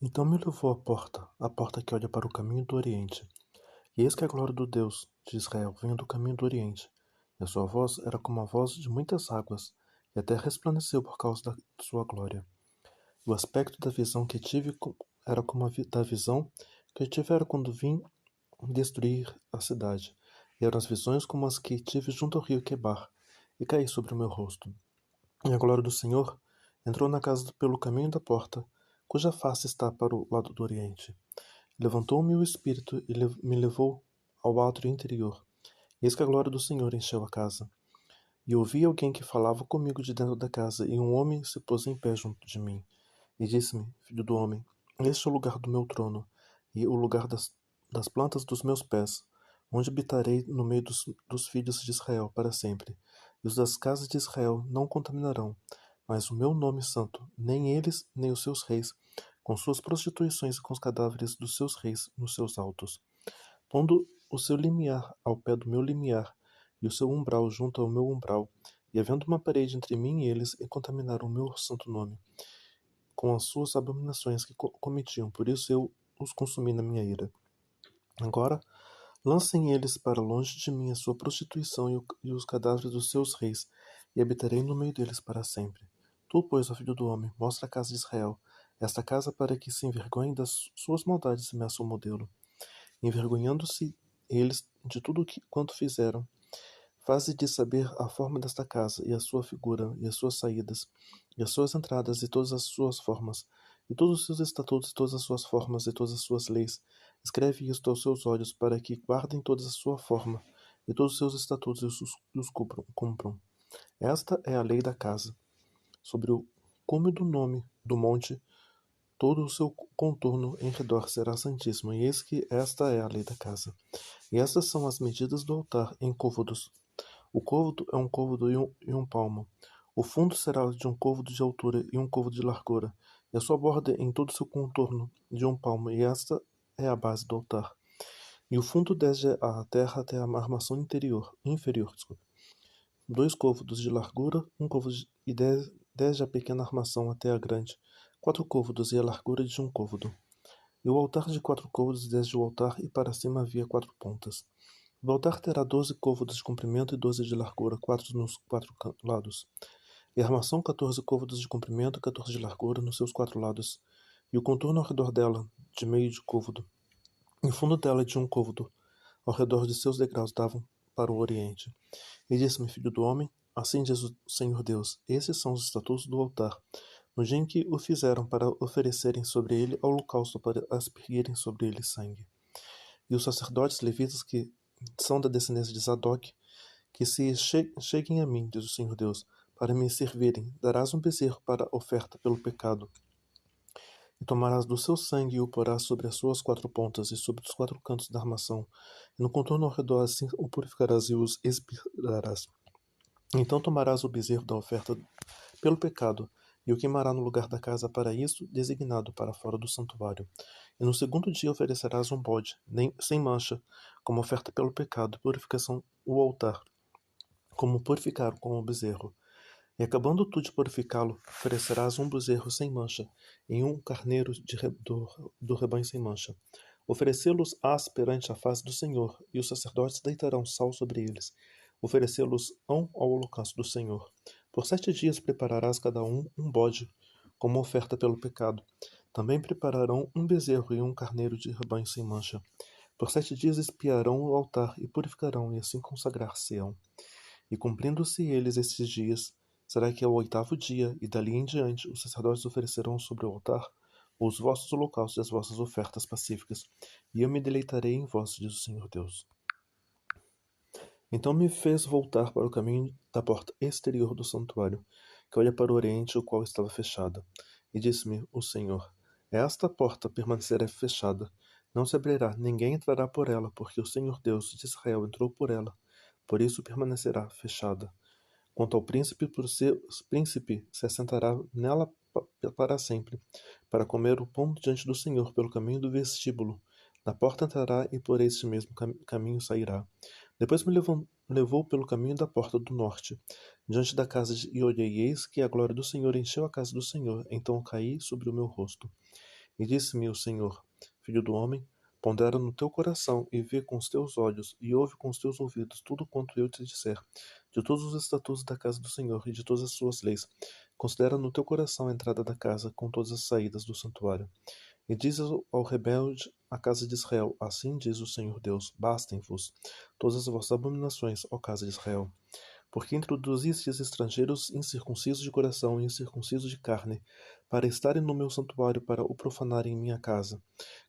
Então me levou à porta que olha para o caminho do Oriente. E eis que a glória do Deus de Israel vinha do caminho do Oriente. E a sua voz era como a voz de muitas águas, e a terra resplandeceu por causa da sua glória. O aspecto da visão que tive era como da visão que eu tivera quando vim destruir a cidade. E eram as visões como as que tive junto ao rio Quebar, e caí sobre o meu rosto. E a glória do Senhor entrou na casa pelo caminho da porta, cuja face está para o lado do oriente. Levantou-me o espírito e me levou ao átrio interior. Eis que a glória do Senhor encheu a casa. E ouvi alguém que falava comigo de dentro da casa, e um homem se pôs em pé junto de mim. E disse-me: Filho do homem, este é o lugar do meu trono, e o lugar das plantas dos meus pés, onde habitarei no meio dos filhos de Israel para sempre. E os das casas de Israel não contaminarão, mas o meu nome santo, nem eles, nem os seus reis, com suas prostituições e com os cadáveres dos seus reis nos seus altos. Pondo o seu limiar ao pé do meu limiar, e o seu umbral junto ao meu umbral, e havendo uma parede entre mim e eles, e contaminaram o meu santo nome, com as suas abominações que cometiam, por isso eu os consumi na minha ira. Agora, lancem eles para longe de mim a sua prostituição e os cadáveres dos seus reis, e habitarei no meio deles para sempre. Tu, pois, ó filho do homem, mostra a casa de Israel, esta casa para que se envergonhem das suas maldades e meça o modelo. Envergonhando-se eles de tudo quanto fizeram, faze-de saber a forma desta casa, e a sua figura, e as suas saídas, e as suas entradas, e todas as suas formas, e todos os seus estatutos, e todas as suas formas, e todas as suas leis. Escreve isto aos seus olhos, para que guardem toda a sua forma, e todos os seus estatutos, e os cumpram. Esta é a lei da casa. Sobre o cume do nome do monte, todo o seu contorno em redor será santíssimo, e eis que esta é a lei da casa. E estas são as medidas do altar em côvados. O côvado é um côvado e um palmo. O fundo será de um côvado de altura e um côvado de largura, e a sua borda em todo o seu contorno de um palmo, e esta é a base do altar. E o fundo desde a terra até a armação inferior, desculpa. 2 côvados de largura, um côvado e desde a pequena armação até a grande, 4 côvados e a largura de um côvado. E o altar de 4 côvados desde o altar e para cima havia 4 pontas. O altar terá 12 côvados de comprimento e 12 de largura, 4 nos 4 lados. E a armação 14 côvados de comprimento e 14 de largura nos seus 4 lados. E o contorno ao redor dela, de meio de côvado. E o fundo dela de um côvado, ao redor de seus degraus davam para o oriente. E disse-me, filho do homem, assim diz o Senhor Deus, esses são os estatutos do altar, no dia em que o fizeram para oferecerem sobre ele holocausto, para aspergirem sobre ele sangue. E os sacerdotes levitas que são da descendência de Zadok, que se cheguem a mim, diz o Senhor Deus, para me servirem, darás um bezerro para oferta pelo pecado. E tomarás do seu sangue e o porás sobre as suas 4 pontas e sobre os 4 cantos da armação, e no contorno ao redor assim o purificarás e os expirarás. Então tomarás o bezerro da oferta pelo pecado, e o queimará no lugar da casa para isso, designado para fora do santuário. E no segundo dia oferecerás um bode, sem mancha, como oferta pelo pecado, purificação o altar, como purificaram com o bezerro. E acabando tu de purificá-lo, oferecerás um bezerro sem mancha, e um carneiro do rebanho sem mancha. Oferecê-los-ás perante a face do Senhor, e os sacerdotes deitarão sal sobre eles. Oferecê-los-ão ao holocausto do Senhor. Por 7 dias prepararás cada um bode, como oferta pelo pecado. Também prepararão um bezerro e um carneiro de rebanho sem mancha. Por 7 dias espiarão o altar e purificarão, e assim consagrar-se-ão. E cumprindo-se eles esses dias, será que é o 8º dia, e dali em diante os sacerdotes oferecerão sobre o altar os vossos holocaustos e as vossas ofertas pacíficas, e eu me deleitarei em vós, diz o Senhor Deus. Então me fez voltar para o caminho da porta exterior do santuário, que olha para o oriente, o qual estava fechada. E disse-me o Senhor, esta porta permanecerá fechada, não se abrirá, ninguém entrará por ela, porque o Senhor Deus de Israel entrou por ela, por isso permanecerá fechada. Quanto ao príncipe, príncipe se assentará nela para sempre, para comer o pão diante do Senhor pelo caminho do vestíbulo. Na porta entrará e por este mesmo caminho sairá. Depois me levou pelo caminho da porta do norte, diante da casa e olhei, eis que a glória do Senhor encheu a casa do Senhor. Então caí sobre o meu rosto. E disse-me o Senhor: Filho do homem, pondera no teu coração, e vê com os teus olhos, e ouve com os teus ouvidos tudo quanto eu te disser, de todos os estatutos da casa do Senhor e de todas as suas leis. Considera no teu coração a entrada da casa, com todas as saídas do santuário. E diz ao rebelde, a casa de Israel: Assim diz o Senhor Deus: Bastem-vos todas as vossas abominações, ó casa de Israel. Porque introduzistes estrangeiros incircuncisos de coração e incircuncisos de carne, para estarem no meu santuário, para o profanarem em minha casa.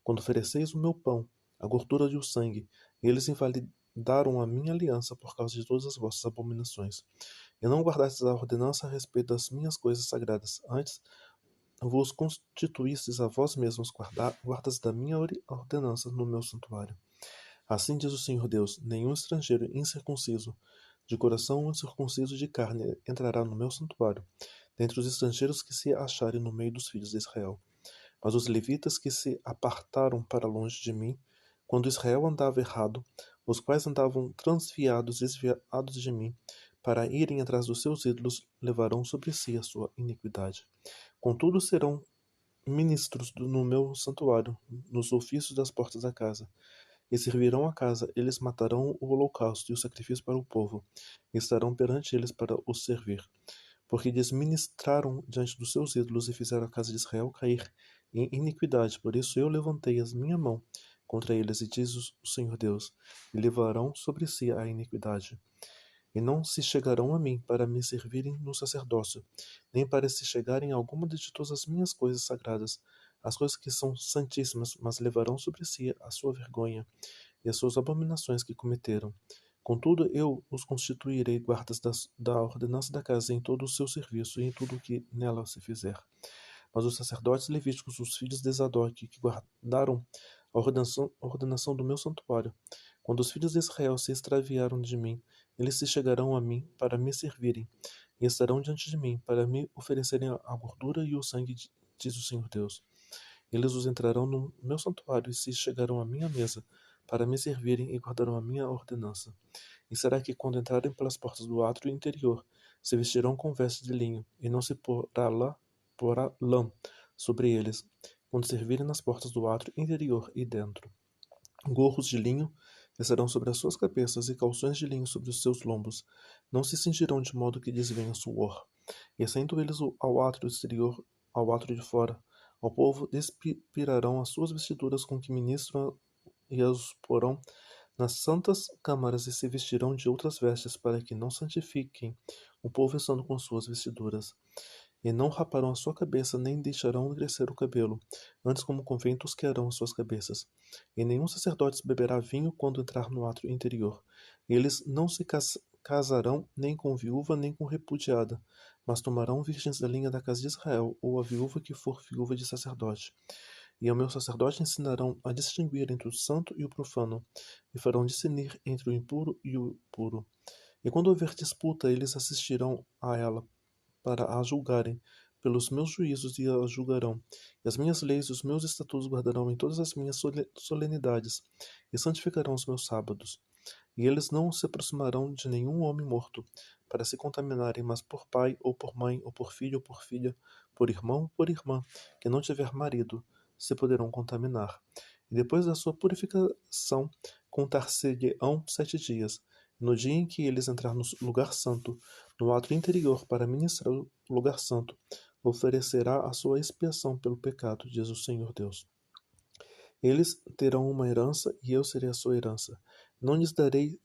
Quando ofereceis o meu pão, a gordura e o sangue, eles invalidaram a minha aliança por causa de todas as vossas abominações. E não guardastes a ordenança a respeito das minhas coisas sagradas, antes vos constituístes a vós mesmos guardas da minha ordenança no meu santuário. Assim diz o Senhor Deus: nenhum estrangeiro incircunciso de coração ou incircunciso de carne entrará no meu santuário, dentre os estrangeiros que se acharem no meio dos filhos de Israel. Mas os levitas que se apartaram para longe de mim, quando Israel andava errado, os quais andavam transviados, desviados de mim, para irem atrás dos seus ídolos, levarão sobre si a sua iniquidade. Contudo, serão ministros no meu santuário, nos ofícios das portas da casa, e servirão a casa. Eles matarão o holocausto e o sacrifício para o povo, e estarão perante eles para os servir. Porque desministraram diante dos seus ídolos e fizeram a casa de Israel cair em iniquidade. Por isso eu levantei a minha mão contra eles, e diz o Senhor Deus: e levarão sobre si a iniquidade. E não se chegarão a mim para me servirem no sacerdócio, nem para se chegarem a alguma de todas as minhas coisas sagradas, as coisas que são santíssimas, mas levarão sobre si a sua vergonha e as suas abominações que cometeram. Contudo, eu os constituirei guardas da ordenança da casa em todo o seu serviço e em tudo o que nela se fizer. Mas os sacerdotes levíticos, os filhos de Zadok, que guardaram a ordenação do meu santuário, quando os filhos de Israel se extraviaram de mim, eles se chegarão a mim para me servirem, e estarão diante de mim para me oferecerem a gordura e o sangue, diz o Senhor Deus. Eles os entrarão no meu santuário e se chegarão à minha mesa para me servirem e guardarão a minha ordenança. E será que quando entrarem pelas portas do átrio interior, se vestirão com vestes de linho, e não se porá lã sobre eles, quando servirem nas portas do átrio interior e dentro. Gorros de linho estarão sobre as suas cabeças e calções de linho sobre os seus lombos. Não se cingirão de modo que desvenha suor. E saindo eles ao átrio exterior, ao átrio de fora, ao povo despirarão as suas vestiduras com que ministram e as porão nas santas câmaras e se vestirão de outras vestes para que não santifiquem o povo estando com suas vestiduras. E não raparão a sua cabeça, nem deixarão crescer o cabelo, antes como convém tosquearão as suas cabeças. E nenhum sacerdote beberá vinho quando entrar no átrio interior. Eles não se casarão nem com viúva, nem com repudiada, mas tomarão virgens da linha da casa de Israel, ou a viúva que for viúva de sacerdote. E ao meu sacerdote ensinarão a distinguir entre o santo e o profano, e farão discernir entre o impuro e o puro. E quando houver disputa, eles assistirão a ela, para a julgarem pelos meus juízos e a julgarão. E as minhas leis e os meus estatutos guardarão em todas as minhas solenidades, e santificarão os meus sábados. E eles não se aproximarão de nenhum homem morto, para se contaminarem, mas por pai, ou por mãe, ou por filho, ou por filha, por irmão, ou por irmã, que não tiver marido, se poderão contaminar. E depois da sua purificação, contar-se-lhe-ão 7 dias. No dia em que eles entrar no lugar santo, no átrio interior, para ministrar o lugar santo, oferecerá a sua expiação pelo pecado, diz o Senhor Deus. Eles terão uma herança, e eu serei a sua herança. Não lhes darei,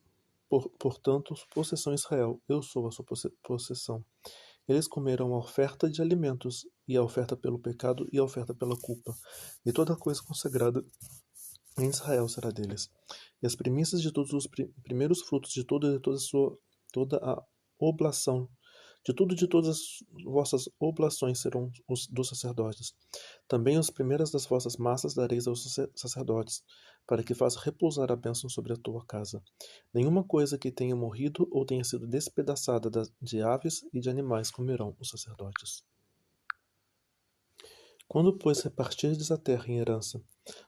portanto, possessão em Israel. Eu sou a sua possessão. Eles comerão a oferta de alimentos, e a oferta pelo pecado, e a oferta pela culpa. E toda coisa consagrada em Israel será deles. E as primícias de todos os primeiros frutos de toda a oblação, de todas as vossas oblações serão os dos sacerdotes. Também as primeiras das vossas massas dareis aos sacerdotes, para que faça repousar a bênção sobre a tua casa. Nenhuma coisa que tenha morrido ou tenha sido despedaçada de aves e de animais comerão os sacerdotes. Quando, pois, repartirdes a terra em herança,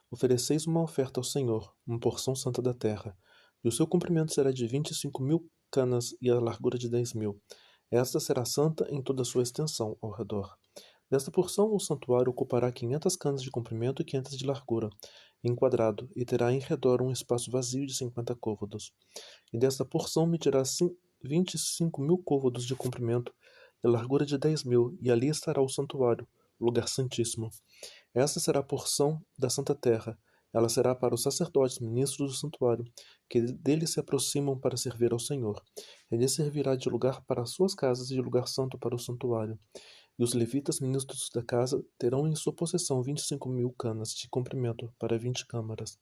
ofereceis uma oferta ao Senhor, uma porção santa da terra, e o seu comprimento será de 25.000 canas e a largura de 10.000. Esta será santa em toda a sua extensão ao redor. Desta porção o santuário ocupará 500 canas de comprimento e 500 de largura, em quadrado, e terá em redor um espaço vazio de 50 côvados. E desta porção medirá 25.000 côvados de comprimento e largura de 10.000, e ali estará o santuário, o lugar santíssimo. Esta será a porção da Santa Terra. Ela será para os sacerdotes, ministros do santuário, que dele se aproximam para servir ao Senhor. Ele servirá de lugar para as suas casas e de lugar santo para o santuário. E os levitas, ministros da casa, terão em sua possessão 25.000 canas de comprimento para 20 câmaras.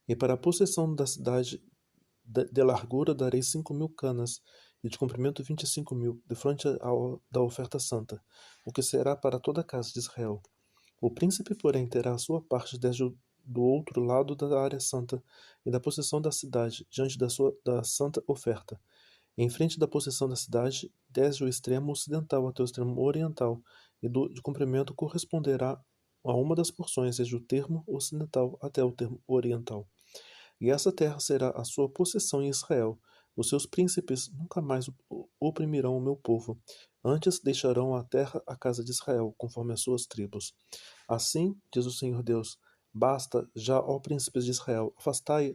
E para a possessão da cidade de largura darei 5.000 canas, e de comprimento 25.000, defronte da oferta santa, o que será para toda a casa de Israel. O príncipe, porém, terá a sua parte desde do outro lado da área santa e da possessão da cidade, diante da santa oferta. Em frente da possessão da cidade, desde o extremo ocidental até o extremo oriental, e de comprimento corresponderá a uma das porções, desde o termo ocidental até o termo oriental. E essa terra será a sua possessão em Israel. Os seus príncipes nunca mais oprimirão o meu povo. Antes deixarão a terra à casa de Israel, conforme as suas tribos. Assim, diz o Senhor Deus, basta já, ó príncipes de Israel, afastai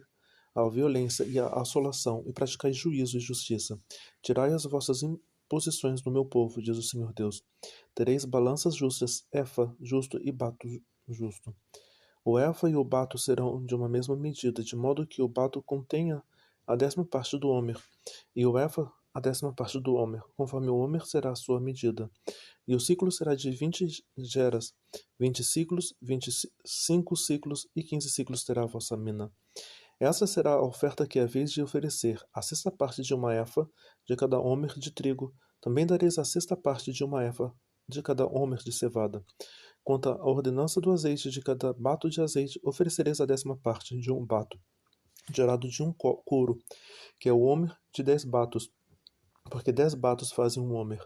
a violência e a assolação, e praticai juízo e justiça. Tirai as vossas imposições do meu povo, diz o Senhor Deus. Tereis balanças justas, efa justo e bato justo. O efa e o bato serão de uma mesma medida, de modo que o bato contenha a 10ª parte do homer, e o efa a 10ª parte do homer, conforme o homer será a sua medida. E o ciclo será de 20 geras, 20 ciclos, 25 ciclos e 15 ciclos terá a vossa mina. Essa será a oferta que é a vez de oferecer, a 6ª parte de uma efa de cada homer de trigo. Também dareis a 6ª parte de uma efa de cada homer de cevada. Quanto à ordenança do azeite de cada bato de azeite, oferecereis a 10ª parte de um bato, gerado de um couro, que é o homer de 10 batos, porque 10 batos fazem um homer,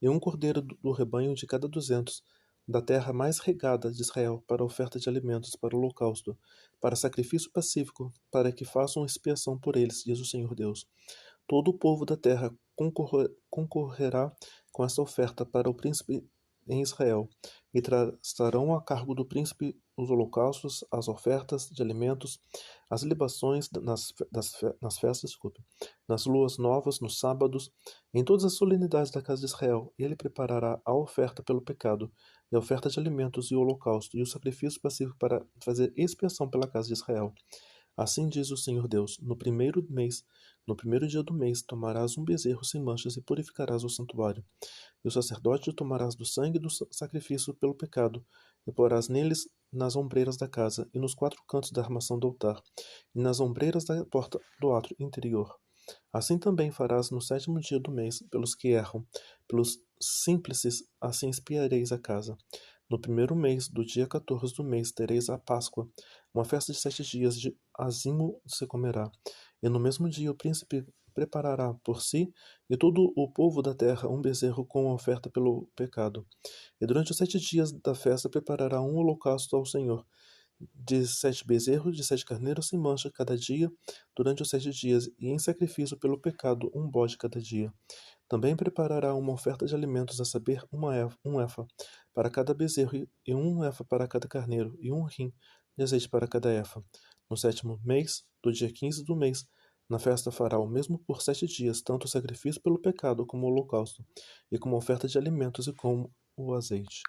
e um cordeiro do rebanho de cada 200, da terra mais regada de Israel, para oferta de alimentos, para o holocausto, para sacrifício pacífico, para que façam expiação por eles, diz o Senhor Deus. Todo o povo da terra concorrerá com essa oferta para o príncipe em Israel, e estarão a cargo do príncipe os holocaustos, as ofertas de alimentos, as libações nas festas, nas luas novas, nos sábados, em todas as solenidades da casa de Israel. Ele preparará a oferta pelo pecado, e a oferta de alimentos e o holocausto, e o sacrifício pacífico para fazer expiação pela casa de Israel. Assim diz o Senhor Deus: no primeiro dia do mês, tomarás um bezerro sem manchas e purificarás o santuário. E o sacerdote tomarás do sangue do sacrifício pelo pecado, e porás neles nas ombreiras da casa, e nos 4 cantos da armação do altar, e nas ombreiras da porta do átrio interior. Assim também farás no 7º dia do mês, pelos que erram, pelos símplices, assim espiareis a casa. No primeiro mês, do dia 14 do mês, tereis a Páscoa, uma festa de 7 dias de azimo se comerá. E no mesmo dia o príncipe preparará por si e todo o povo da terra um bezerro com oferta pelo pecado. E durante os 7 dias da festa preparará um holocausto ao Senhor, de 7 bezerros, de 7 carneiros sem mancha cada dia, durante os 7 dias, e em sacrifício pelo pecado um bode cada dia. Também preparará uma oferta de alimentos, a saber, um efa para cada bezerro, e um efa para cada carneiro, e um rim de azeite para cada efa. No 7º mês, do dia 15 do mês, na festa fará o mesmo por 7 dias, tanto o sacrifício pelo pecado como o holocausto, e como oferta de alimentos e como o azeite.